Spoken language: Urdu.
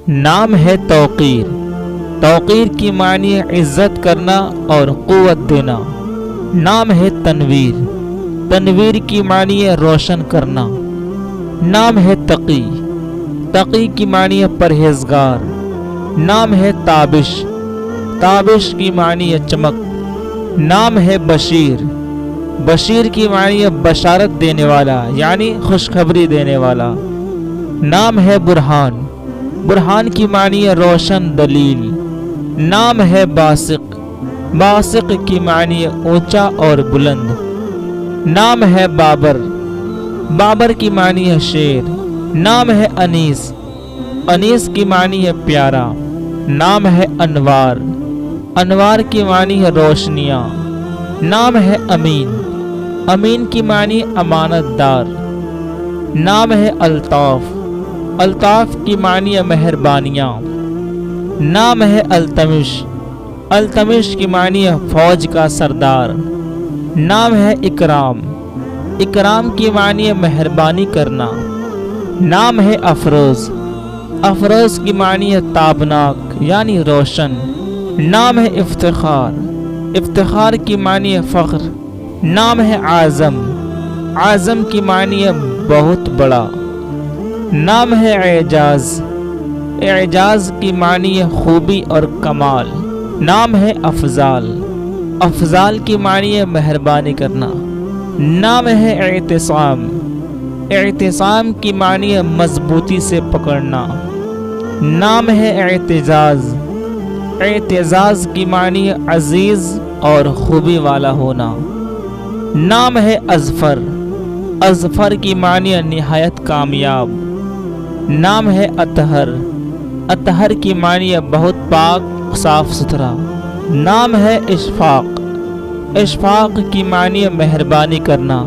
نام ہے توقیر، توقیر کی معنی ہے عزت کرنا اور قوت دینا۔ نام ہے تنویر، تنویر کی معنی ہے روشن کرنا۔ نام ہے تقی، تقی کی معنی ہے پرہیزگار۔ نام ہے تابش، تابش کی معنی ہے چمک۔ نام ہے بشیر، بشیر کی معنی ہے بشارت دینے والا یعنی خوشخبری دینے والا۔ نام ہے برہان، برہان کی معنی ہے روشن دلیل۔ نام ہے باسق، باسق کی معنی ہے اونچا اور بلند۔ نام ہے بابر، بابر کی معنی ہے شیر۔ نام ہے انیس، انیس کی معنی ہے پیارا۔ نام ہے انوار، انوار کی معنی ہے روشنیاں۔ نام ہے امین، امین کی معنی امانت دار۔ نام ہے الطاف، الطاف کی معنی ہے مہربانیاں۔ نام ہے التمش، التمش کی معنی ہے فوج کا سردار۔ نام ہے اکرام، اکرام کی معنی ہے مہربانی کرنا۔ نام ہے افروز، افروز کی معنی ہے تابناک یعنی روشن۔ نام ہے افتخار، افتخار کی معنی ہے فخر۔ نام ہے اعظم، اعظم کی معنی ہے بہت بڑا۔ نام ہے اعجاز، اعجاز کی معنی ہے خوبی اور کمال۔ نام ہے افضال، افضال کی معنی ہے مہربانی کرنا۔ نام ہے اعتصام، اعتصام کی معنی ہے مضبوطی سے پکڑنا۔ نام ہے اعتزاز، اعتزاز کی معنی ہے عزیز اور خوبی والا ہونا۔ نام ہے اظفر، اظفر کی معنی ہے نہایت کامیاب۔ نام ہے اطہر، اطہر کی معنی ہے بہت پاک صاف ستھرا۔ نام ہے اشفاق، اشفاق کی معنی ہے مہربانی کرنا۔